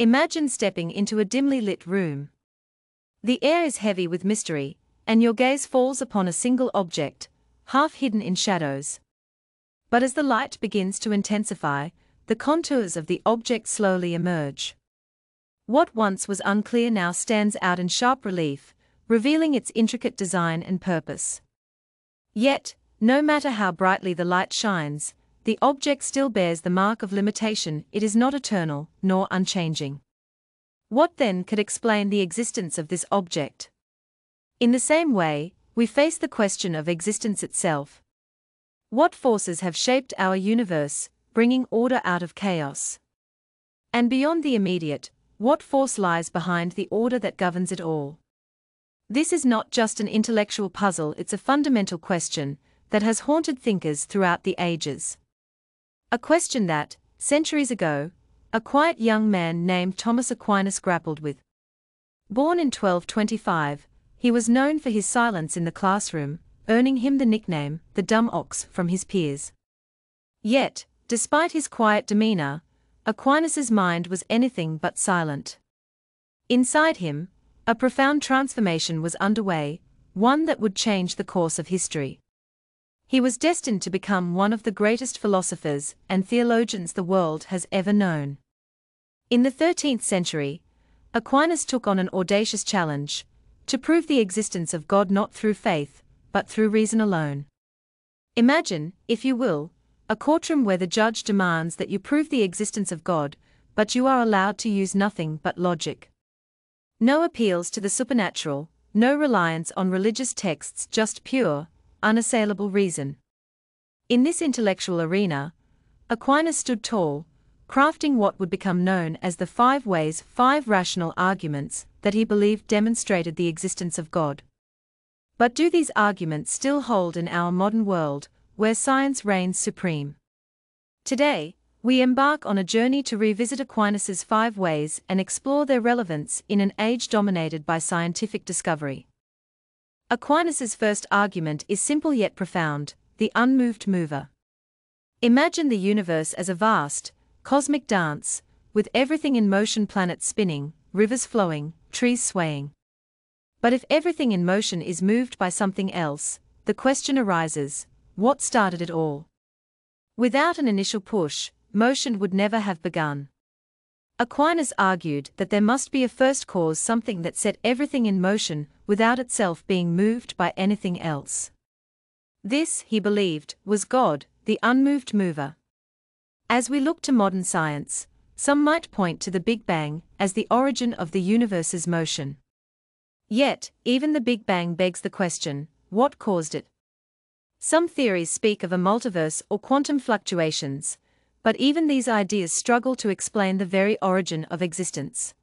Imagine stepping into a dimly lit room. The air is heavy with mystery, and your gaze falls upon a single object, half hidden in shadows. But as the light begins to intensify, the contours of the object slowly emerge. What once was unclear now stands out in sharp relief, revealing its intricate design and purpose. Yet, no matter how brightly the light shines, the object still bears the mark of limitation. It is not eternal, nor unchanging. What then could explain the existence of this object? In the same way, we face the question of existence itself. What forces have shaped our universe, bringing order out of chaos? And beyond the immediate, what force lies behind the order that governs it all? This is not just an intellectual puzzle, it's a fundamental question that has haunted thinkers throughout the ages. A question that, centuries ago, a quiet young man named Thomas Aquinas grappled with. Born in 1225, he was known for his silence in the classroom, earning him the nickname, the dumb ox, from his peers. Yet, despite his quiet demeanor, Aquinas's mind was anything but silent. Inside him, a profound transformation was underway, one that would change the course of history. He was destined to become one of the greatest philosophers and theologians the world has ever known. In the 13th century, Aquinas took on an audacious challenge, to prove the existence of God not through faith, but through reason alone. Imagine, if you will, a courtroom where the judge demands that you prove the existence of God, but you are allowed to use nothing but logic. No appeals to the supernatural, no reliance on religious texts, just pure, unassailable reason. In this intellectual arena, Aquinas stood tall, crafting what would become known as the 5 ways, 5 rational arguments that he believed demonstrated the existence of God. But do these arguments still hold in our modern world, where science reigns supreme? Today, we embark on a journey to revisit Aquinas's 5 ways and explore their relevance in an age dominated by scientific discovery. Aquinas's first argument is simple yet profound: the unmoved mover. Imagine the universe as a vast, cosmic dance, with everything in motion: planets spinning, rivers flowing, trees swaying. But if everything in motion is moved by something else, the question arises: what started it all? Without an initial push, motion would never have begun. Aquinas argued that there must be a first cause, something that set everything in motion without itself being moved by anything else. This, he believed, was God, the unmoved mover. As we look to modern science, some might point to the Big Bang as the origin of the universe's motion. Yet, even the Big Bang begs the question: what caused it? Some theories speak of a multiverse or quantum fluctuations, but even these ideas struggle to explain the very origin of existence.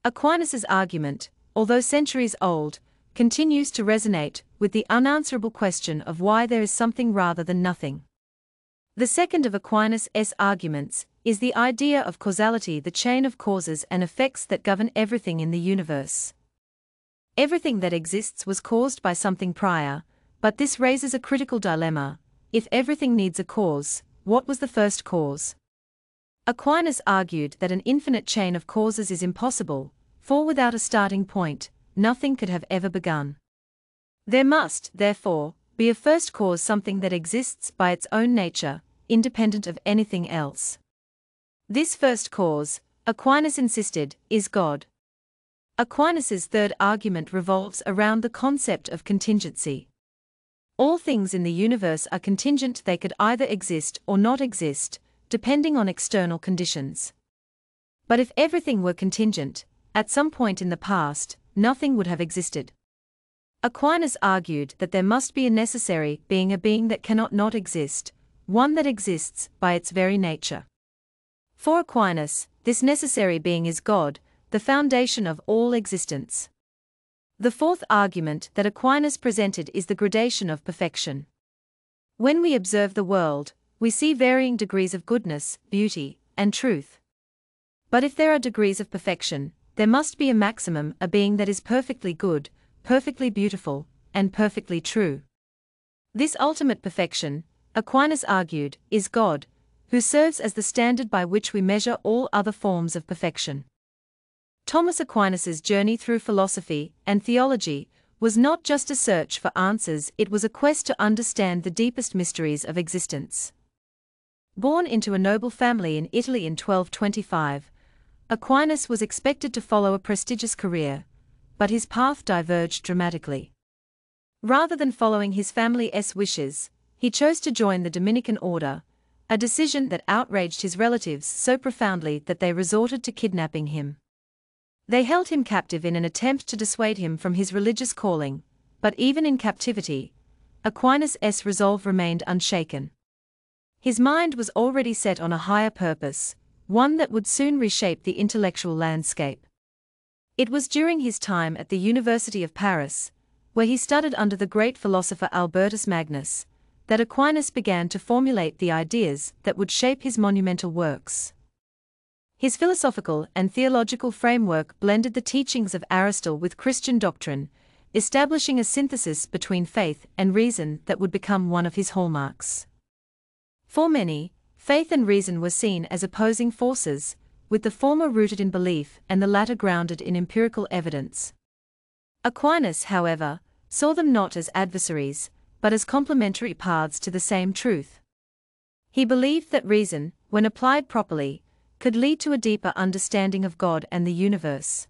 Aquinas's argument, although centuries old, continues to resonate with the unanswerable question of why there is something rather than nothing. The second of Aquinas' arguments is the idea of causality, the chain of causes and effects that govern everything in the universe. Everything that exists was caused by something prior, but this raises a critical dilemma: if everything needs a cause, what was the first cause? Aquinas argued that an infinite chain of causes is impossible, for without a starting point, nothing could have ever begun. There must, therefore, be a first cause, something that exists by its own nature, independent of anything else. This first cause, Aquinas insisted, is God. Aquinas's third argument revolves around the concept of contingency. All things in the universe are contingent; they could either exist or not exist, depending on external conditions. But if everything were contingent, at some point in the past, nothing would have existed. Aquinas argued that there must be a necessary being, a being that cannot not exist, one that exists by its very nature. For Aquinas, this necessary being is God, the foundation of all existence. The fourth argument that Aquinas presented is the gradation of perfection. When we observe the world, we see varying degrees of goodness, beauty, and truth. But if there are degrees of perfection, there must be a maximum, a being that is perfectly good, perfectly beautiful, and perfectly true. This ultimate perfection, Aquinas argued, is God, who serves as the standard by which we measure all other forms of perfection. Thomas Aquinas's journey through philosophy and theology was not just a search for answers, it was a quest to understand the deepest mysteries of existence. Born into a noble family in Italy in 1225, Aquinas was expected to follow a prestigious career, but his path diverged dramatically. Rather than following his family's wishes, he chose to join the Dominican order, a decision that outraged his relatives so profoundly that they resorted to kidnapping him. They held him captive in an attempt to dissuade him from his religious calling, but even in captivity, Aquinas' resolve remained unshaken. His mind was already set on a higher purpose, one that would soon reshape the intellectual landscape. It was during his time at the University of Paris, where he studied under the great philosopher Albertus Magnus, that Aquinas began to formulate the ideas that would shape his monumental works. His philosophical and theological framework blended the teachings of Aristotle with Christian doctrine, establishing a synthesis between faith and reason that would become one of his hallmarks. For many, faith and reason were seen as opposing forces, with the former rooted in belief and the latter grounded in empirical evidence. Aquinas, however, saw them not as adversaries, but as complementary paths to the same truth. He believed that reason, when applied properly, could lead to a deeper understanding of God and the universe.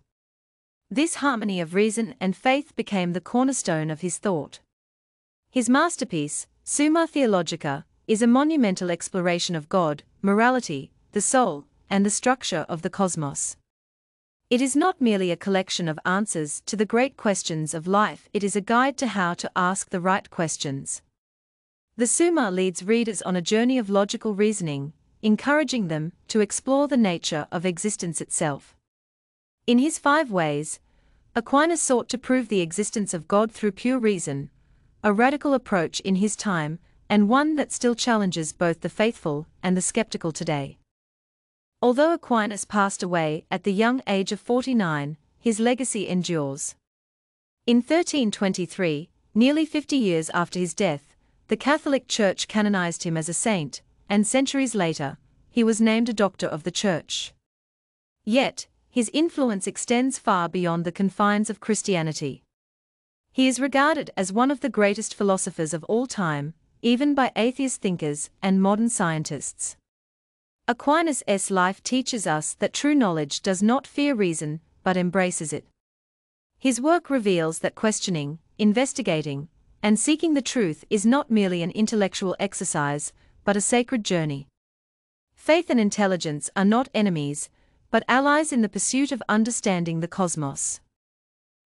This harmony of reason and faith became the cornerstone of his thought. His masterpiece, Summa Theologica, is a monumental exploration of God, morality, the soul, and the structure of the cosmos. It is not merely a collection of answers to the great questions of life, it is a guide to how to ask the right questions. The Summa leads readers on a journey of logical reasoning, encouraging them to explore the nature of existence itself. In his 5 ways, Aquinas sought to prove the existence of God through pure reason, a radical approach in his time, and one that still challenges both the faithful and the skeptical today. Although Aquinas passed away at the young age of 49, his legacy endures. In 1323, nearly 50 years after his death, the Catholic Church canonized him as a saint, and centuries later, he was named a doctor of the Church. Yet, his influence extends far beyond the confines of Christianity. He is regarded as one of the greatest philosophers of all time, even by atheist thinkers and modern scientists. Aquinas' life teaches us that true knowledge does not fear reason, but embraces it. His work reveals that questioning, investigating, and seeking the truth is not merely an intellectual exercise, but a sacred journey. Faith and intelligence are not enemies, but allies in the pursuit of understanding the cosmos.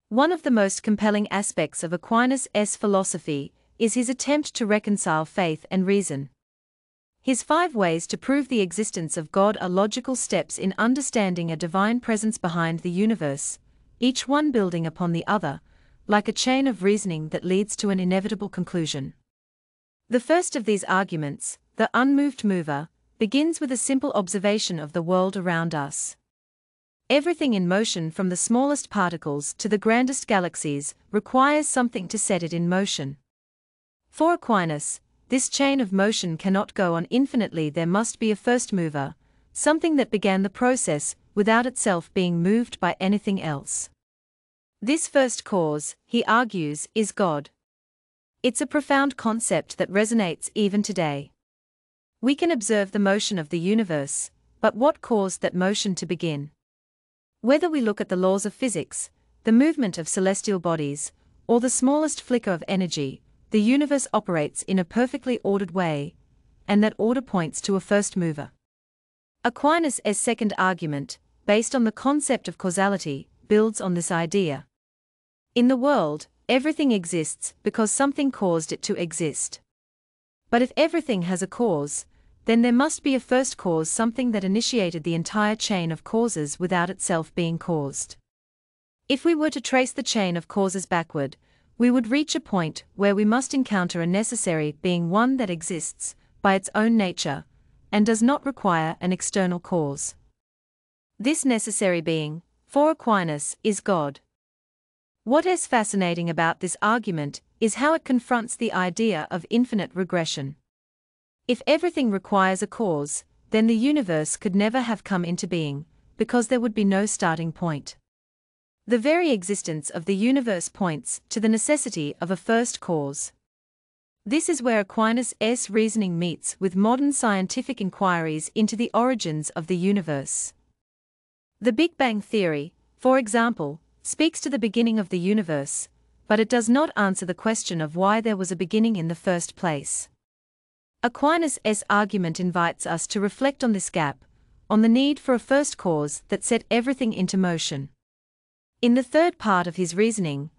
One of the most compelling aspects of Aquinas' philosophy is his attempt to reconcile faith and reason. His 5 ways to prove the existence of God are logical steps in understanding a divine presence behind the universe, each one building upon the other, like a chain of reasoning that leads to an inevitable conclusion. The first of these arguments, the unmoved mover, begins with a simple observation of the world around us. Everything in motion, from the smallest particles to the grandest galaxies, requires something to set it in motion. For Aquinas, this chain of motion cannot go on infinitely. There must be a first mover, something that began the process without itself being moved by anything else. This first cause, he argues, is God. It's a profound concept that resonates even today. We can observe the motion of the universe, but what caused that motion to begin? Whether we look at the laws of physics, the movement of celestial bodies, or the smallest flicker of energy, the universe operates in a perfectly ordered way, and that order points to a first mover. Aquinas' second argument, based on the concept of causality, builds on this idea. In the world, everything exists because something caused it to exist. But if everything has a cause, then there must be a first cause, something that initiated the entire chain of causes without itself being caused. If we were to trace the chain of causes backward, we would reach a point where we must encounter a necessary being, one that exists by its own nature and does not require an external cause. This necessary being, for Aquinas, is God. What is fascinating about this argument is how it confronts the idea of infinite regression. If everything requires a cause, then the universe could never have come into being, because there would be no starting point. The very existence of the universe points to the necessity of a first cause. This is where Aquinas' reasoning meets with modern scientific inquiries into the origins of the universe. The Big Bang theory, for example, speaks to the beginning of the universe, but it does not answer the question of why there was a beginning in the first place. Aquinas' argument invites us to reflect on this gap, on the need for a first cause that set everything into motion. In the third part of his reasoning,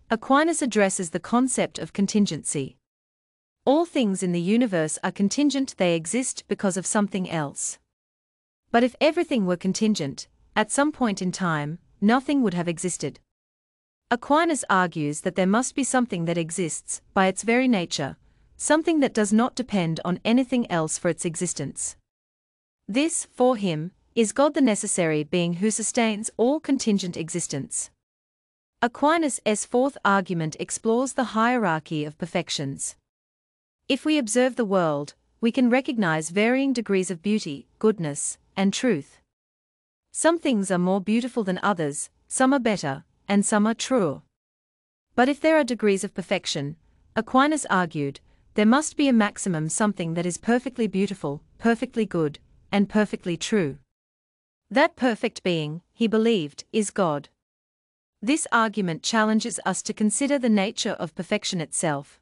Aquinas addresses the concept of contingency. All things in the universe are contingent, they exist because of something else. But if everything were contingent, at some point in time, nothing would have existed. Aquinas argues that there must be something that exists, by its very nature, something that does not depend on anything else for its existence. This, for him, is God, the necessary being who sustains all contingent existence. Aquinas' fourth argument explores the hierarchy of perfections. If we observe the world, we can recognize varying degrees of beauty, goodness, and truth. Some things are more beautiful than others, some are better, and some are truer. But if there are degrees of perfection, Aquinas argued, there must be a maximum something that is perfectly beautiful, perfectly good, and perfectly true. That perfect being, he believed, is God. This argument challenges us to consider the nature of perfection itself.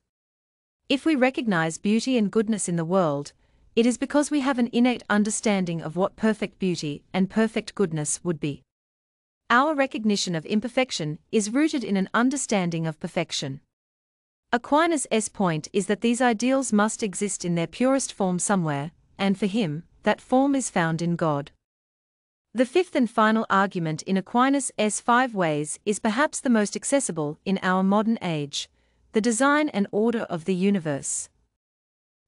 If we recognize beauty and goodness in the world, it is because we have an innate understanding of what perfect beauty and perfect goodness would be. Our recognition of imperfection is rooted in an understanding of perfection. Aquinas' point is that these ideals must exist in their purest form somewhere, and for him, that form is found in God. The fifth and final argument in Aquinas' 5 ways is perhaps the most accessible in our modern age: the design and order of the universe.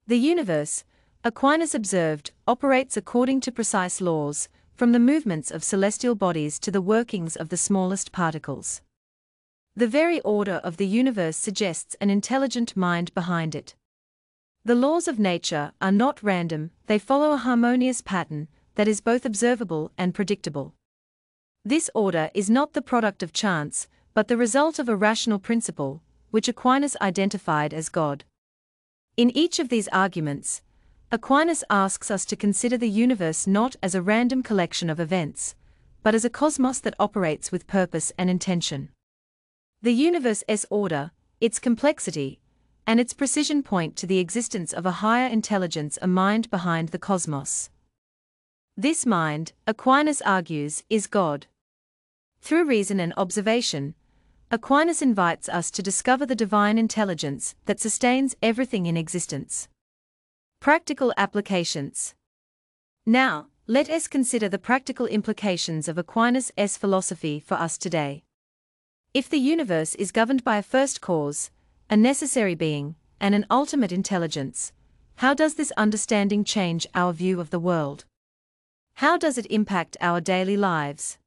The universe, Aquinas observed, operates according to precise laws, from the movements of celestial bodies to the workings of the smallest particles. The very order of the universe suggests an intelligent mind behind it. The laws of nature are not random, they follow a harmonious pattern that is both observable and predictable. This order is not the product of chance, but the result of a rational principle, which Aquinas identified as God. In each of these arguments, Aquinas asks us to consider the universe not as a random collection of events, but as a cosmos that operates with purpose and intention. The universe's order, its complexity, and its precision point to the existence of a higher intelligence, a mind behind the cosmos. This mind, Aquinas argues, is God. Through reason and observation, Aquinas invites us to discover the divine intelligence that sustains everything in existence. Practical applications. Now, let us consider the practical implications of Aquinas' philosophy for us today. If the universe is governed by a first cause, a necessary being, and an ultimate intelligence, how does this understanding change our view of the world? How does it impact our daily lives?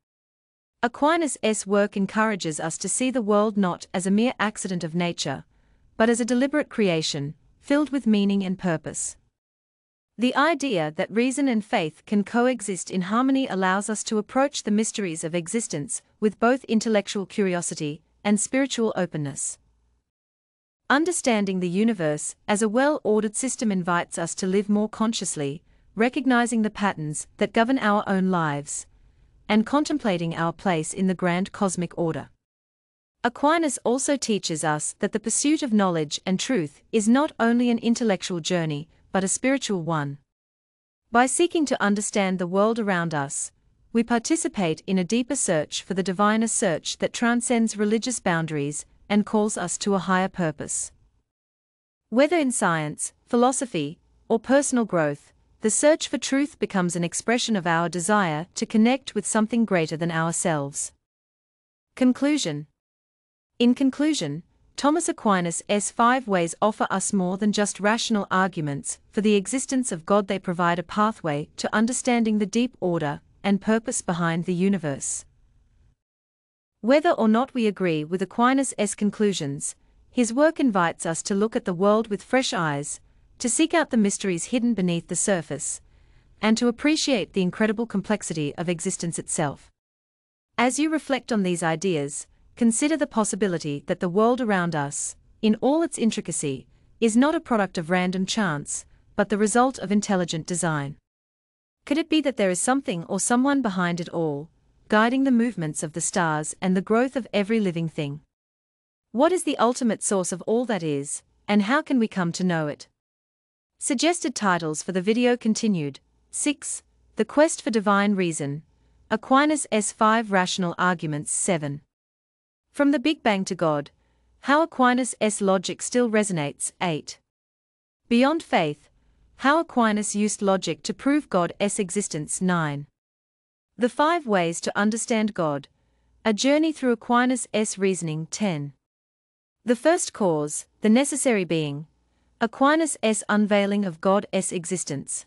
Aquinas' work encourages us to see the world not as a mere accident of nature, but as a deliberate creation, filled with meaning and purpose. The idea that reason and faith can coexist in harmony allows us to approach the mysteries of existence with both intellectual curiosity and spiritual openness. Understanding the universe as a well-ordered system invites us to live more consciously, recognizing the patterns that govern our own lives, and contemplating our place in the grand cosmic order. Aquinas also teaches us that the pursuit of knowledge and truth is not only an intellectual journey, but a spiritual one. By seeking to understand the world around us, we participate in a deeper search for the divine, a search that transcends religious boundaries and calls us to a higher purpose. Whether in science, philosophy, or personal growth, the search for truth becomes an expression of our desire to connect with something greater than ourselves. Conclusion. In conclusion, Thomas Aquinas' 5 ways offer us more than just rational arguments for the existence of God. They provide a pathway to understanding the deep order and purpose behind the universe. Whether or not we agree with Aquinas' conclusions, his work invites us to look at the world with fresh eyes, to seek out the mysteries hidden beneath the surface, and to appreciate the incredible complexity of existence itself. As you reflect on these ideas, consider the possibility that the world around us, in all its intricacy, is not a product of random chance, but the result of intelligent design. Could it be that there is something or someone behind it all, guiding the movements of the stars and the growth of every living thing? What is the ultimate source of all that is, and how can we come to know it? Suggested titles for the video continued. 6. The Quest for Divine Reason. Aquinas' 5 Rational Arguments. 7. From the Big Bang to God. How Aquinas' logic still resonates. 8. Beyond Faith. How Aquinas used logic to prove God's existence. 9. The 5 Ways to Understand God. A Journey Through Aquinas' Reasoning. 10. The First Cause, the Necessary Being. Aquinas' Unveiling of God's Existence.